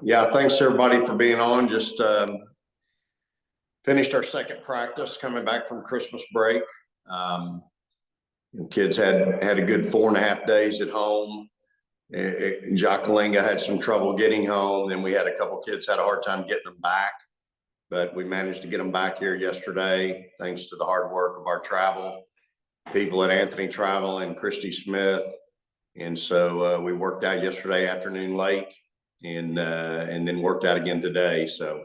Yeah, thanks everybody for being on. Just finished our second practice coming back from Christmas break. Kids had a good 4.5 days at home. Jockalinga had some trouble getting home. Then we had a couple kids had a hard time getting them back, but we managed to get them back here yesterday thanks to the hard work of our travel people at Anthony Travel and Christy Smith. And so we worked out yesterday afternoon late and then worked out again today. So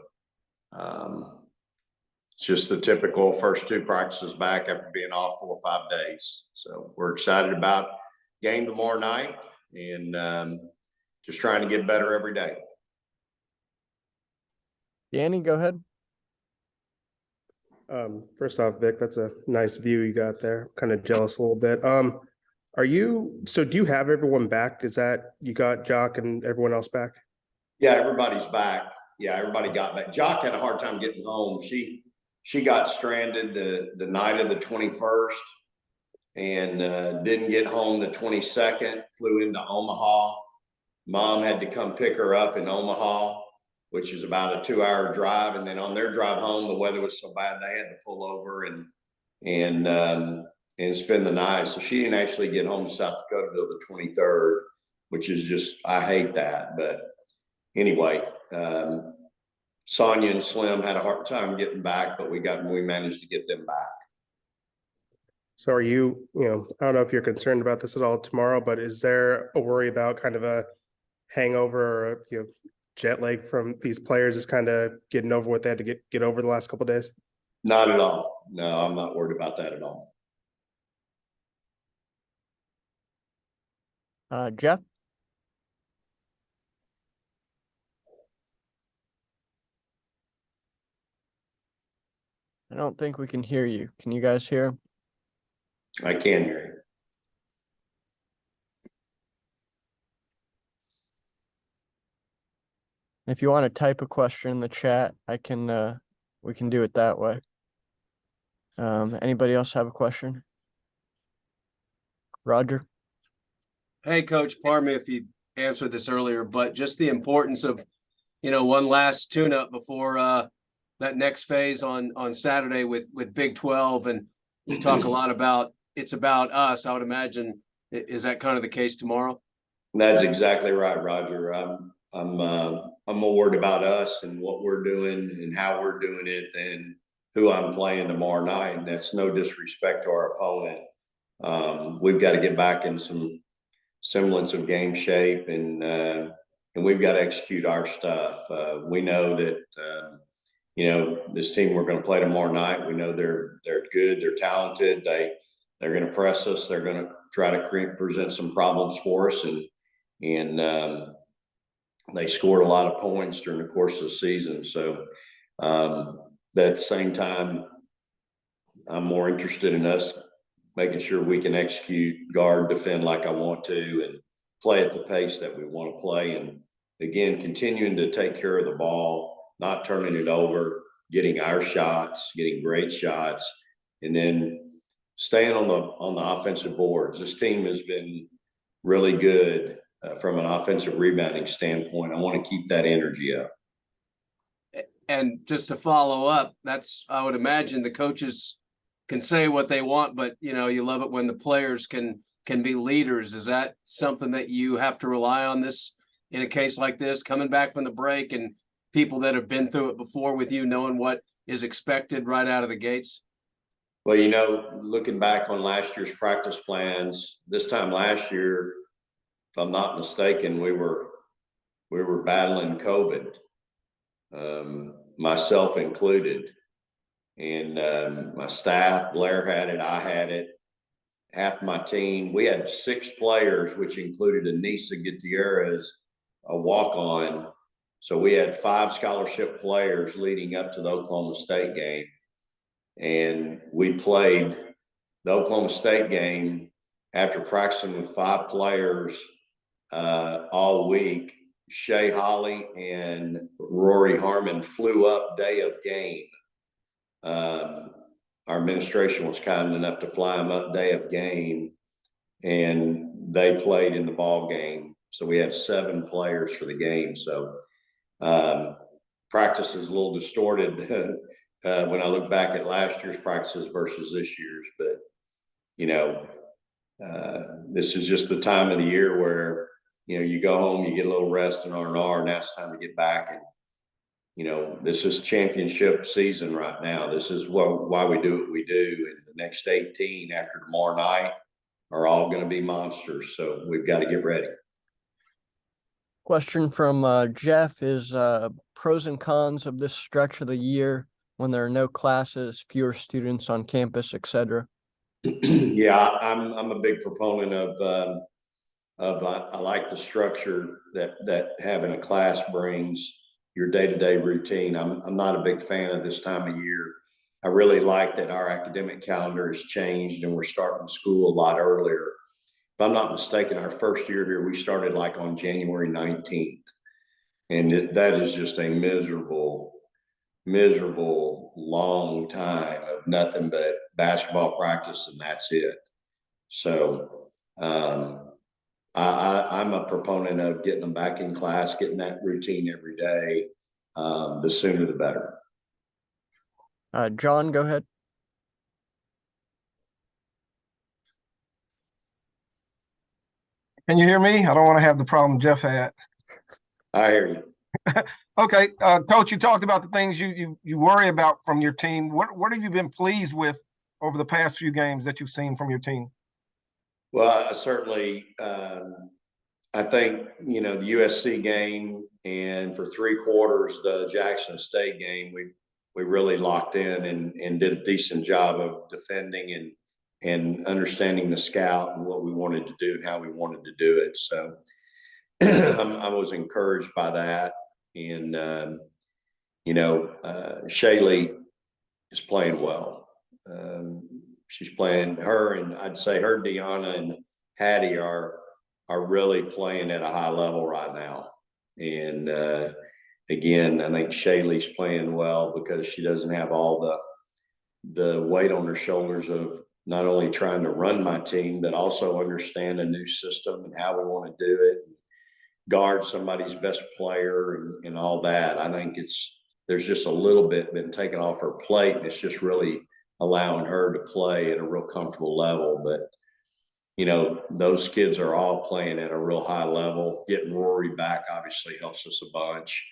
it's just the typical first two practices back after being off 4 or 5 days. So we're excited about game tomorrow night and just trying to get better every day. Danny, go ahead. First off, Vic, that's a nice view you got there. Kind of jealous a little bit. Do you have everyone back? Is that you got Jock and everyone else back? Yeah, everybody's back. Yeah, everybody got back. Jock had a hard time getting home. She got stranded the night of the 21st and didn't get home the 22nd, flew into Omaha. Mom had to come pick her up in Omaha, which is about a 2-hour drive. And then on their drive home, the weather was so bad they had to pull over and spend the night. So she didn't actually get home to South Dakota till the 23rd, which is just, I hate that. But anyway, Sonia and Slim had a hard time getting back, but we managed to get them back. So are you I don't know if you're concerned about this at all tomorrow, but is there a worry about kind of a hangover or jet lag from these players is kind of getting over what they had to get over the last couple of days? Not at all. No, I'm not worried about that at all. Jeff? I don't think we can hear you. Can you guys hear? I can hear you. If you want to type a question in the chat, we can do it that way. Anybody else have a question? Roger? Hey, Coach, pardon me if you answered this earlier, but just the importance of, one last tune-up before that next phase on Saturday with Big 12. And you talk a lot about it's about us. I would imagine, is that kind of the case tomorrow? That's exactly right, Roger. I'm more worried about us and what we're doing and how we're doing it than who I'm playing tomorrow night. And that's no disrespect to our opponent. We've got to get back in some semblance of game shape and we've got to execute our stuff. We know that, this team we're going to play tomorrow night, we know they're good, they're talented, they're going to press us, they're going to try to present some problems for us, and they scored a lot of points during the course of the season. So at the same time, I'm more interested in us making sure we can execute, guard, defend like I want to, and play at the pace that we want to play. And again, continuing to take care of the ball, not turning it over, getting our shots, getting great shots, and then staying on the offensive boards. This team has been really good from an offensive rebounding standpoint. I want to keep that energy up. And just to follow up, I would imagine the coaches can say what they want, but you love it when the players can be leaders. Is that something that you have to rely on this in a case like this, coming back from the break and people that have been through it before with you, knowing what is expected right out of the gates? Well, looking back on last year's practice plans, this time last year, if I'm not mistaken, we were battling COVID, myself included. And my staff, Blair had it, I had it, half my team. We had 6 players, which included Anissa Gutierrez, a walk-on. So we had 5 scholarship players leading up to the Oklahoma State game. And we played the Oklahoma State game after practicing with 5 players all week. Shea Holly and Rory Harmon flew up day of game. Our administration was kind enough to fly them up day of game, and they played in the ball game. So we had 7 players for the game. So practice is a little distorted when I look back at last year's practices versus this year's. But, you know, this is just the time of the year where, you know, you go home, you get a little rest in R&R, now it's time to get back. And, you know, this is championship season right now. This is why we do what we do. And the next 18 after tomorrow night are all going to be monsters. So we've got to get ready. Question from Jeff is pros and cons of this stretch of the year when there are no classes, fewer students on campus, etc. Yeah, I'm a big proponent I like the structure that having a class brings your day-to-day routine. I'm not a big fan of this time of year. I really like that our academic calendar has changed and we're starting school a lot earlier. If I'm not mistaken, our first year here, we started like on January 19th. And that is just a miserable long time of nothing but basketball practice, and that's it. So I'm a proponent of getting them back in class, getting that routine every day. The sooner the better. John, go ahead. Can you hear me? I don't want to have the problem Jeff had. I hear you. Okay, Coach, you talked about the things you worry about from your team. What have you been pleased with over the past few games that you've seen from your team? Well, certainly, I think, you know, the USC game and for 3 quarters, the Jackson State game, we really locked in and did a decent job of defending and understanding the scout and what we wanted to do and how we wanted to do it. So I was encouraged by that. And, you know, Shaylee is playing well. She's playing and I'd say her, Deanna and Hattie are really playing at a high level right now. And again, I think Shaylee's playing well because she doesn't have all the weight on her shoulders of not only trying to run my team, but also understand a new system and how we want to do it, guard somebody's best player and all that. I think there's just a little bit been taken off her plate, and it's just really allowing her to play at a real comfortable level. But, you know, those kids are all playing at a real high level. Getting Rory back obviously helps us a bunch.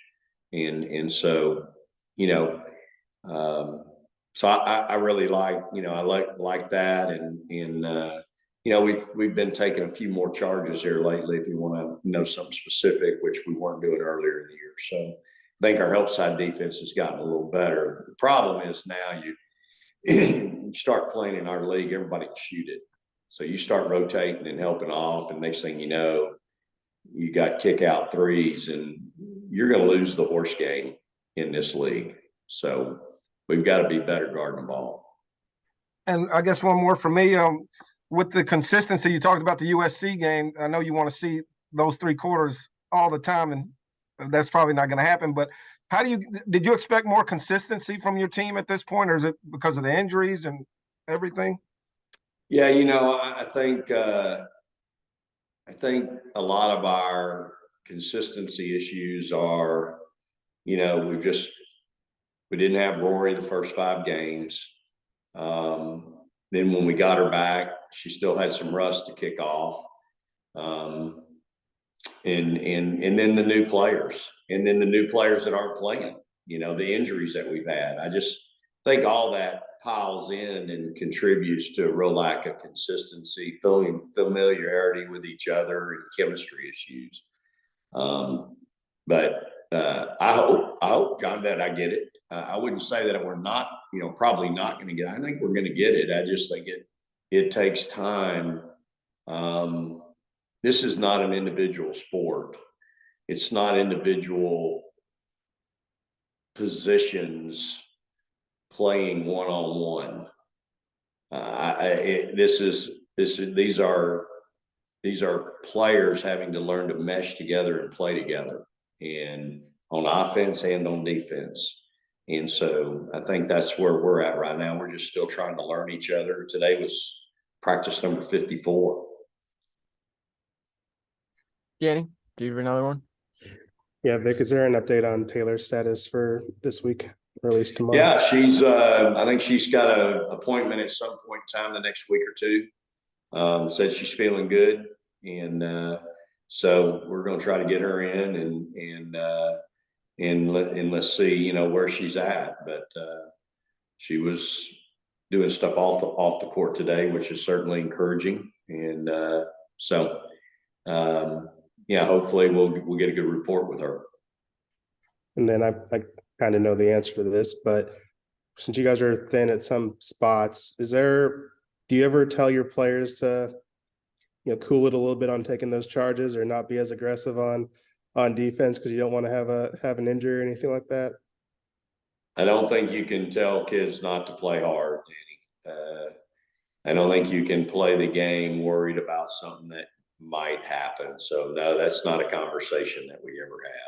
And so, you know, so I really like, you know, I like that. And you know, we've been taking a few more charges here lately, if you want to know something specific, which we weren't doing earlier in the year. So I think our help side defense has gotten a little better. The problem is now you start playing in our league, everybody can shoot it. So you start rotating and helping off, and next thing you know, you got kick out threes, and you're going to lose the horse game in this league. So we've got to be better guarding the ball. And I guess one more for me, with the consistency, you talked about the USC game. I know you want to see those 3 quarters all the time, and that's probably not going to happen. But did you expect more consistency from your team at this point, or is it because of the injuries and everything? Yeah, you know, I think a lot of our consistency issues are, you know, we didn't have Rory the first 5 games. Then when we got her back, she still had some rust to kick off. And then the new players, and then the new players that aren't playing, you know, the injuries that we've had. I just think all that piles in and contributes to a real lack of consistency, familiarity with each other, and chemistry issues. But I hope, John, that I get it. I wouldn't say that we're not, you know, probably not going to get it. I think we're going to get it. I just think it takes time. This is not an individual sport. It's not individual positions playing one-on-one. These are players having to learn to mesh together and play together, and on offense and on defense. And so I think that's where we're at right now. We're just still trying to learn each other. Today was practice number 54. Danny, do you have another one? Yeah, Vic, is there an update on Taylor's status for this week, or at least tomorrow? Yeah, I think she's got an appointment at some point in time the next week or two. Said she's feeling good. And, so we're going to try to get her in and let's see, you know, where she's at. But, she was doing stuff off the court today, which is certainly encouraging. And, so, yeah, hopefully we'll get a good report with her. And then I kind of know the answer to this, but since you guys are thin at some spots, do you ever tell your players to, you know, cool it a little bit on taking those charges, or not be as aggressive on defense because you don't want to have an injury or anything like that? I don't think you can tell kids not to play hard, Danny. I don't think you can play the game worried about something that might happen. So no, that's not a conversation that we ever have.